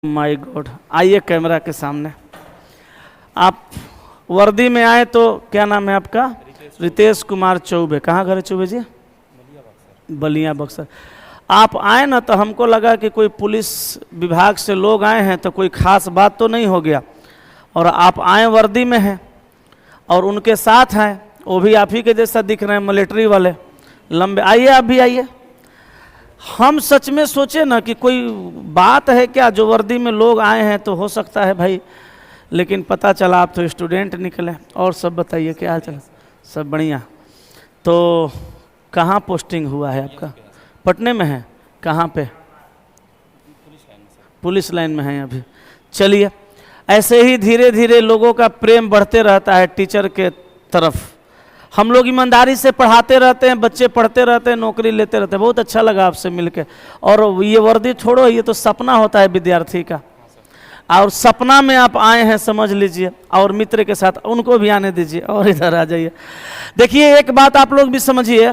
My God, आइए camera के सामने। आप वर्दी में आए तो क्या नाम है आपका? रितेश कुमार चौबे। कहाँ घर है चौबे जी? बलिया बक्सर। आप आए ना तो हमको लगा कि कोई पुलिस विभाग से लोग आए हैं तो कोई खास बात तो नहीं हो गया, और आप आए वर्दी में हैं और उनके साथ हैं, वो भी आप ही के जैसा दिख रहे हैं, मिलिट्री वाले लंबे। आइए आप भी आइए। हम सच में सोचे ना कि कोई बात है क्या, जो वर्दी में लोग आए हैं तो हो सकता है भाई, लेकिन पता चला आप तो स्टूडेंट निकले। और सब बताइए क्या हाल चाल? सब बढ़िया। तो कहाँ पोस्टिंग हुआ है आपका? पटने में है। कहाँ पे? पुलिस लाइन में है अभी। चलिए, ऐसे ही धीरे धीरे लोगों का प्रेम बढ़ते रहता है टीचर के तरफ। हम लोग ईमानदारी से पढ़ाते रहते हैं, बच्चे पढ़ते रहते हैं, नौकरी लेते रहते हैं। बहुत अच्छा लगा आपसे मिलके। और ये वर्दी छोड़ो, ये तो सपना होता है विद्यार्थी का, और सपना में आप आए हैं समझ लीजिए। और मित्र के साथ, उनको भी आने दीजिए और इधर आ जाइए। देखिए, एक बात आप लोग भी समझिए,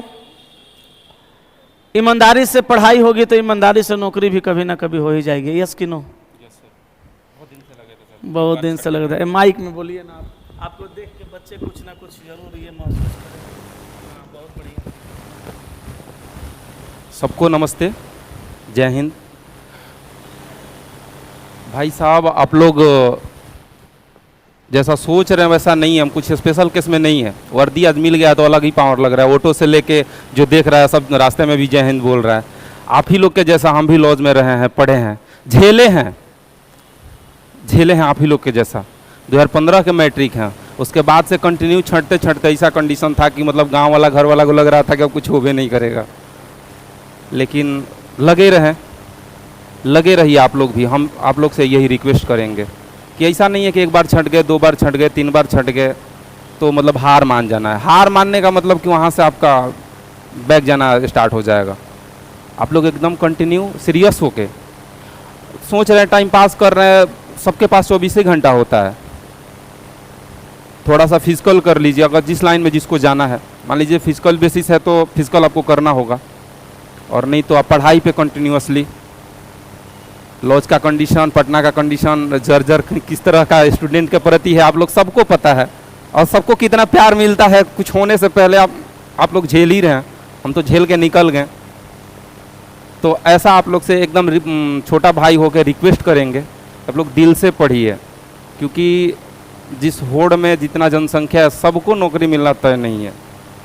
ईमानदारी से पढ़ाई होगी तो ईमानदारी से नौकरी भी कभी ना कभी हो ही जाएगी। यस कि नो? बहुत दिन से लग रहा है। माइक में बोलिए ना। आपको देख के बच्चे कुछ ना कुछ जरूर ये महसूस करें। हाँ, बहुत बढ़िया। सबको नमस्ते, जय हिंद। भाई साहब, आप लोग जैसा सोच रहे हैं वैसा नहीं है। हम कुछ स्पेशल केस में नहीं है। वर्दी आज मिल गया तो अलग ही पावर लग रहा है। ऑटो से लेके जो देख रहा है सब रास्ते में भी जय हिंद बोल रहा है। आप ही लोग के जैसा हम भी लॉज में रहे हैं, पढ़े हैं, झेले हैं आप ही लोग के जैसा। 2015 के मैट्रिक हैं, उसके बाद से कंटिन्यू छंटते छंटते ऐसा कंडीशन था कि मतलब गांव वाला घर वाला को लग रहा था कि अब कुछ होबे नहीं करेगा। लेकिन लगे रहिए आप लोग भी। हम आप लोग से यही रिक्वेस्ट करेंगे कि ऐसा नहीं है कि एक बार छंट गए, 2 बार छंट गए, 3 बार छंट गए तो मतलब हार मान जाना है। हार मानने का मतलब कि वहाँ से आपका बैक जाना स्टार्ट हो जाएगा। आप लोग एकदम कंटिन्यू सीरियस होके सोच रहे हैं, टाइम पास कर रहे हैं। सबके पास 24 घंटा होता है। थोड़ा सा फिजिकल कर लीजिए, अगर जिस लाइन में जिसको जाना है। मान लीजिए फिजिकल बेसिस है तो फिजिकल आपको करना होगा, और नहीं तो आप पढ़ाई पे कंटिन्यूअसली। लॉज का कंडीशन, पटना का कंडीशन जर्जर किस तरह का स्टूडेंट के प्रति है आप लोग सबको पता है, और सबको कितना प्यार मिलता है। कुछ होने से पहले आप लोग झेल ही रहे हैं। हम तो झेल के निकल गए। तो ऐसा आप लोग से एकदम छोटा भाई होकर रिक्वेस्ट करेंगे, आप लोग दिल से पढ़िए, क्योंकि जिस होड़ में जितना जनसंख्या है सबको नौकरी मिलना तय नहीं है।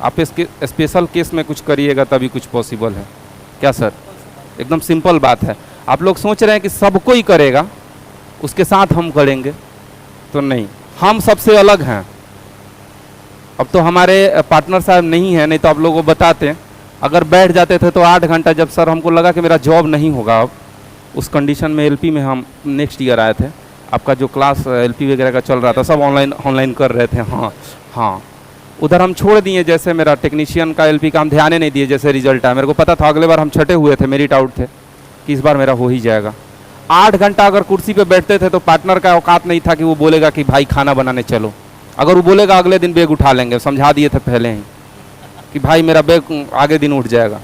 आप इसके स्पेशल केस में कुछ करिएगा तभी कुछ पॉसिबल है। क्या सर? एकदम सिंपल बात है। आप लोग सोच रहे हैं कि सबको ही करेगा, उसके साथ हम करेंगे, तो नहीं। हम सबसे अलग हैं। अब तो हमारे पार्टनर साहब नहीं हैं, नहीं तो आप लोगों को बताते। अगर बैठ जाते थे तो 8 घंटा, जब सर हमको लगा कि मेरा जॉब नहीं होगा अब, उस कंडीशन में एलपी में हम नेक्स्ट ईयर आए थे। आपका जो क्लास एलपी वगैरह का चल रहा था सब ऑनलाइन कर रहे थे। हाँ, उधर हम छोड़ दिए। जैसे मेरा टेक्नीशियन का एलपी का हम ध्यान नहीं दिए। जैसे रिजल्ट आया, मेरे को पता था अगले बार हम छठे हुए थे, मेरिट आउट थे, कि इस बार मेरा हो ही जाएगा। 8 घंटा अगर कुर्सी पे बैठते थे तो पार्टनर का औकात नहीं था कि वो बोलेगा कि भाई खाना बनाने चलो। अगर वो बोलेगा अगले दिन बैग उठा लेंगे। समझा दिए थे पहले ही कि भाई मेरा बैग आगे दिन उठ जाएगा।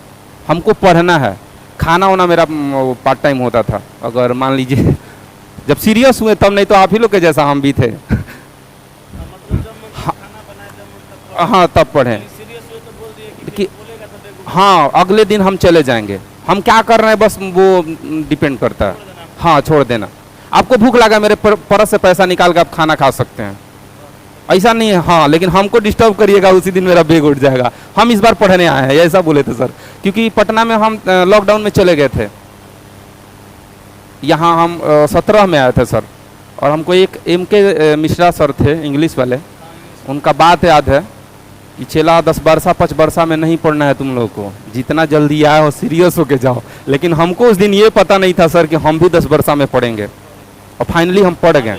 हमको पढ़ना है। खाना वाना मेरा पार्ट टाइम होता था। अगर मान लीजिए जब सीरियस हुए तब, नहीं तो आप ही लोग के जैसा हम भी थे। हाँ, तब पढ़ें कि हाँ अगले दिन हम चले जाएंगे। हम क्या कर रहे हैं बस वो डिपेंड करता है। हाँ, छोड़ देना। आपको भूख लगा, मेरे परस से पैसा निकाल के आप खाना खा सकते हैं, ऐसा नहीं है। हाँ, लेकिन हमको डिस्टर्ब करिएगा, उसी दिन मेरा बैग उठ जाएगा। हम इस बार पढ़ने आए हैं, ऐसा बोले थे सर। क्योंकि पटना में हम लॉकडाउन में चले गए थे। यहाँ हम 17 में आए थे सर। और हमको एक MK मिश्रा सर थे, इंग्लिश वाले, उनका बात याद है कि चला 10 बरसा 5 बरसा में नहीं पढ़ना है तुम लोगों को, जितना जल्दी आए हो सीरियस होके जाओ। लेकिन हमको उस दिन ये पता नहीं था सर कि हम भी 10 बरसा में पढ़ेंगे, और फाइनली हम पढ़ गए।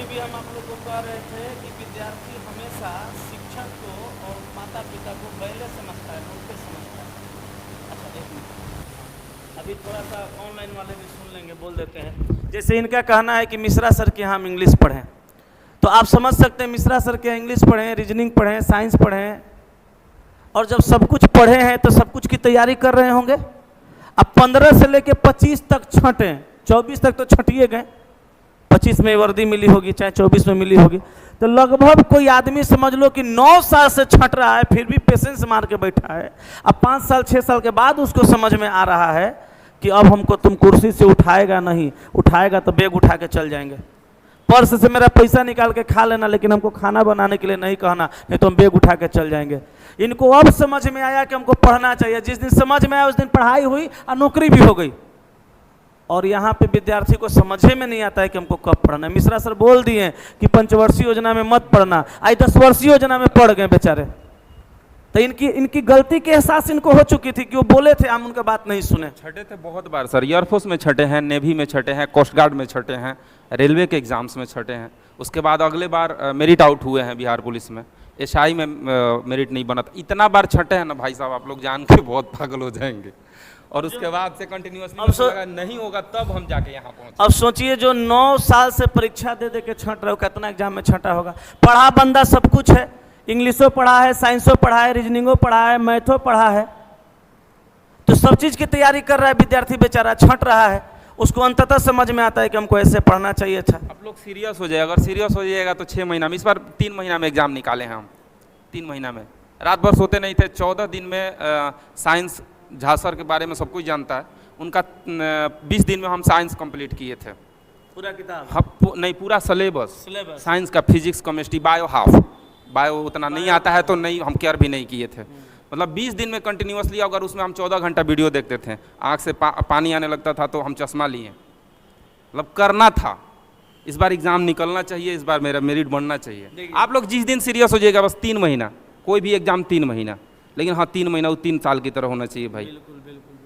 अभी थोड़ा सा ऑनलाइन वाले भी सुन लेंगे, बोल देते हैं। जैसे इनका कहना है कि मिश्रा सर के यहाँ हम इंग्लिश पढ़ें, तो आप समझ सकते हैं मिश्रा सर के यहाँ इंग्लिश पढ़ें, रीजनिंग पढ़ें, साइंस पढ़ें, और जब सब कुछ पढ़े हैं तो सब कुछ की तैयारी कर रहे होंगे। अब 15 से लेके 25 तक छंटे, 24 तक तो छंटिए गए, 25 में वर्दी मिली होगी, चाहे 24 में मिली होगी, तो लगभग कोई आदमी समझ लो कि 9 साल से छट रहा है, फिर भी पेशेंस मार के बैठा है। अब 5 साल 6 साल के बाद उसको समझ में आ रहा है कि अब हमको तुम कुर्सी से उठाएगा नहीं, उठाएगा तो बैग उठा के चल जाएंगे, पर्स से मेरा पैसा निकाल के खा लेना, लेकिन हमको खाना बनाने के लिए नहीं कहना, नहीं तो हम बैग उठा के चल जाएंगे। इनको अब समझ में आया कि हमको पढ़ना चाहिए। जिस दिन समझ में आया उस दिन पढ़ाई हुई और नौकरी भी हो गई। और यहाँ पे विद्यार्थी को समझे में नहीं आता है कि हमको कब पढ़ना है। मिश्रा सर बोल दिए कि पंचवर्षीय योजना में मत पढ़ना, आई 10 वर्षीय योजना में पढ़ गए बेचारे। तो इनकी गलती के एहसास इनको हो चुकी थी कि वो बोले थे, हम उनका बात नहीं सुने। छठे थे बहुत बार सर, एयरफोर्स में छठे हैं, नेवी में छठे हैं, कोस्ट गार्ड में छठे हैं, रेलवे के एग्जाम्स में छठे हैं। उसके बाद अगले बार मेरिट आउट हुए हैं बिहार पुलिस में, एसआई में मेरिट नहीं बना था। इतना बार छठे हैं ना भाई साहब, आप लोग जान के बहुत पागल हो जाएंगे। और उसके बाद से कंटिन्यूअसली नहीं होगा तब हम जाके यहाँ पहुँचे। अब सोचिए जो 9 साल से परीक्षा दे दे के छट रहे हो, कितना एग्जाम में छटा होगा। पढ़ा बंदा सब कुछ है, इंग्लिशो पढ़ा है, साइंसो पढ़ा है, रीजनिंगो पढ़ा है, मैथो पढ़ा है, तो सब चीज़ की तैयारी कर रहा है विद्यार्थी बेचारा, छट रहा है। उसको अंततः समझ में आता है कि हमको ऐसे पढ़ना चाहिए। अच्छा, आप लोग सीरियस हो जाए, अगर सीरियस हो जाइएगा तो 6 महीना में, इस बार 3 महीना में एग्जाम निकाले हैं हम। 3 महीना में रात भर सोते नहीं थे। 14 दिन में साइंस झा सर के बारे में सब कुछ जानता है, उनका 20 दिन में हम साइंस कंप्लीट किए थे, पूरा किताब। हाँ, नहीं पूरा सिलेबस साइंस का, physics chemistry bio half, bio उतना नहीं आता है तो नहीं, हम केयर भी नहीं किए थे। मतलब 20 दिन में कंटिन्यूअसली, अगर उसमें हम 14 घंटा वीडियो देखते थे, आँख से पानी आने लगता था तो हम चश्मा लिए। मतलब करना था। इस बार एग्ज़ाम निकलना चाहिए, इस बार मेरा मेरिट बढ़ना चाहिए। आप लोग जिस दिन सीरियस हो जाएगा, बस 3 महीना, कोई भी एग्ज़ाम 3 महीना, लेकिन हाँ 3 महीना वो 3 साल की तरह होना चाहिए भाई,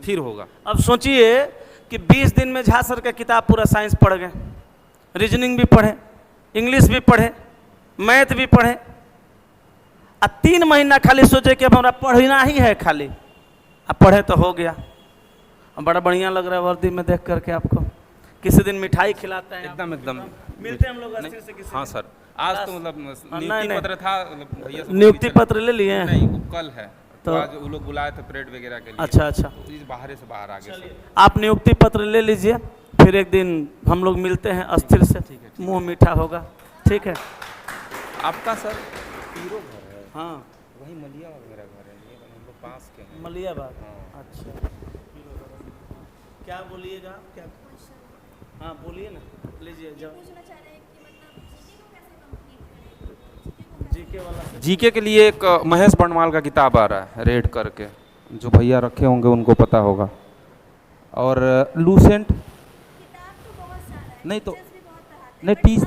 फिर होगा। अब सोचिए कि 20 दिन में झा सर का किताब पूरा साइंस पढ़ गए, रीजनिंग भी पढ़े, इंग्लिश भी पढ़े, मैथ भी पढ़े, और 3 महीना खाली सोचे कि अब हमारा पढ़ना ही है खाली। अब पढ़े तो हो गया। अब बड़ा बढ़िया लग रहा है वर्दी में देख करके आपको। किसी दिन मिठाई खिलाते हैं, एकदम मिलते हैं हम लोग अस्थिर से किसी हाँ सर, आज तो मतलब नियुक्ति पत्र था, भैया से नियुक्ति पत्र ले लिए हैं? नहीं, वो कल है, तो आज वो लोग बुलाए थे परेड वगैरह के लिए। अच्छा अच्छा, तो इस बाहर से बाहर आ गए। आप नियुक्ति पत्र ले लीजिए, फिर एक दिन हम लोग मिलते हैं अस्थिर से, मुंह मीठा होगा, ठीक है? आपका सर पीरो घर है? हाँ, वही मलिया मेरा घर है, ये हम लोग पास के हैं। मलियाबाग। हाँ। अच्छा, क्या बोलिएगा? क्या? हाँ बोलिए ना, लीजिए जाओ। जीके के लिए एक महेश बंडमाल का किताब आ रहा है, रेड करके, जो भैया रखे होंगे उनको पता होगा। और लूसेंट नहीं तो नहीं,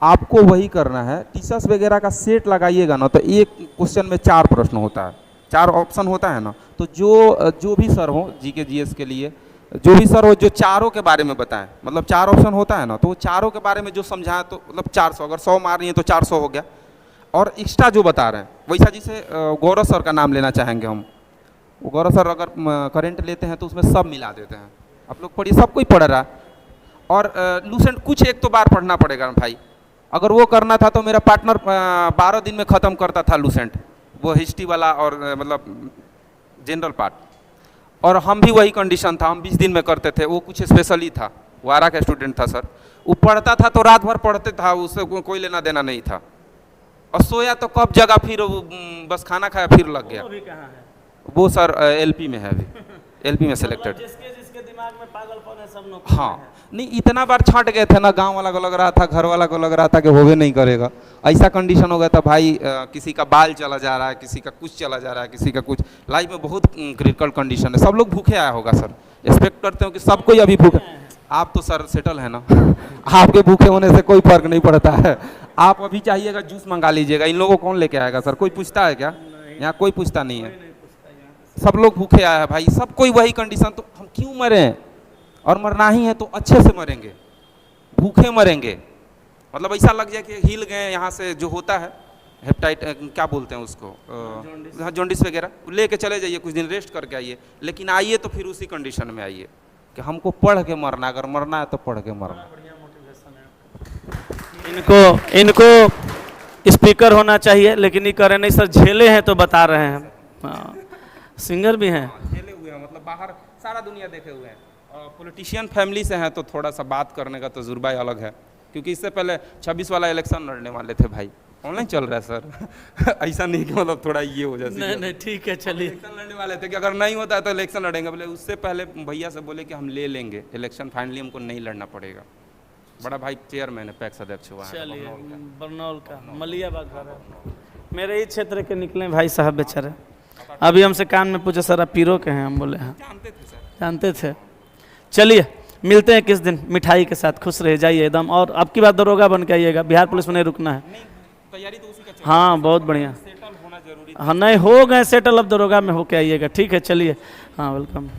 आपको वही करना है, टीचर्स वगैरह का सेट लगाइएगा ना, तो एक क्वेश्चन में 4 प्रश्न होता है, 4 ऑप्शन होता है ना, तो जो भी सर हो जीके जीएस के लिए, जो भी सर हो जो चारों के बारे में बताएं, मतलब 4 ऑप्शन होता है ना, तो वो चारों के बारे में जो समझाएं तो मतलब 400, अगर 100 मार रही है तो 400 हो गया। और एक्स्ट्रा जो बता रहे हैं वैसा, जैसे गौरव सर का नाम लेना चाहेंगे हम, गौरव सर अगर करंट लेते हैं तो उसमें सब मिला देते हैं। आप लोग पढ़िए, सब कोई पढ़ रहा है। और लूसेंट कुछ एक तो बार पढ़ना पड़ेगा भाई, अगर वो करना था तो मेरा पार्टनर 12 दिन में ख़त्म करता था लूसेंट, वो हिस्ट्री वाला और मतलब जनरल पार्ट, और हम भी वही कंडीशन था, हम 20 दिन में करते थे। वो कुछ स्पेशल ही था, वो आरा का स्टूडेंट था सर, वो पढ़ता था तो रात भर पढ़ते था, उससे कोई लेना देना नहीं था। और सोया तो कब जगह, फिर बस खाना खाया फिर लग गया। अभी कहाँ है? वो सर एलपी में है, अभी एलपी में सिलेक्टेड। जिसके दिमाग में पागलपन है सब नौकरी हाँ, नहीं इतना बार छाट गए थे ना, गांव वाला को लग रहा था, घर वाला को लग रहा था कि होवे नहीं करेगा। ऐसा कंडीशन हो गया था भाई, किसी का बाल चला जा रहा है, किसी का कुछ चला जा रहा है, किसी का कुछ, लाइफ में बहुत क्रिटिकल कंडीशन है। सब लोग भूखे आया होगा सर, एक्सपेक्ट करते हो कि सब कोई अभी भूखे। आप तो सर सेटल है ना आपके भूखे होने से कोई फर्क नहीं पड़ता है। आप अभी चाहिएगा जूस मंगा लीजिएगा, इन लोगों को कौन लेके आएगा सर? कोई पूछता है क्या? यहाँ कोई पूछता नहीं है, सब लोग भूखे आया है भाई, सब कोई वही कंडीशन। तो हम क्यों मरें? और मरना ही है तो अच्छे से मरेंगे, भूखे मरेंगे। मतलब ऐसा लग जाए कि हिल गए यहाँ से, जो होता है हेपेटाइट क्या बोलते हैं उसको, जॉन्डिस वगैरह, लेके चले जाइए, कुछ दिन रेस्ट करके आइए, लेकिन आइए तो फिर उसी कंडीशन में आइए कि हमको पढ़ के मरना, अगर मरना है तो पढ़ के मरना। इनको स्पीकर होना चाहिए, लेकिन ये करे नहीं सर, झेले हैं तो बता रहे हैं। हाँ, सिंगर भी हैं, झेले हुए हैं, मतलब बाहर सारा दुनिया देखे हुए हैं, पॉलिटिशियन फैमिली से हैं तो थोड़ा सा बात करने का तजुर्बा ही अलग है, क्योंकि इससे पहले 26 वाला इलेक्शन लड़ने वाले थे भाई। ऑनलाइन चल रहा है सर ऐसा नहीं कि मतलब थोड़ा ये हो जाए। नहीं नहीं ठीक है चलिए। इलेक्शन लड़ने वाले थे कि अगर नहीं होता है तो इलेक्शन लड़ेंगे, बोले उससे पहले भैया से बोले कि हम ले लेंगे इलेक्शन, फाइनली हमको नहीं लड़ना पड़ेगा। बड़ा भाई चेयरमैन है, पैक्स अध्यक्ष हुआ है चलिए बरनौल का मलियाबाग घर है, मेरे ही क्षेत्र के निकले भाई साहब बेचारे। अभी हमसे कान में पूछे सर आप पीरो के हैं, हम बोले हाँ जानते थे सर। जानते थे। चलिए मिलते हैं किस दिन मिठाई के साथ, खुश रह जाइए एकदम। और अब की बार दरोगा बन के आइएगा, बिहार पुलिस में नहीं रुकना है। तैयारी तो उसी का चल हाँ बहुत बढ़िया। सेटल होना जरूरी। हाँ नहीं हो गए सेटल, अब दरोगा में होके आइएगा। ठीक है चलिए, हाँ वेलकम।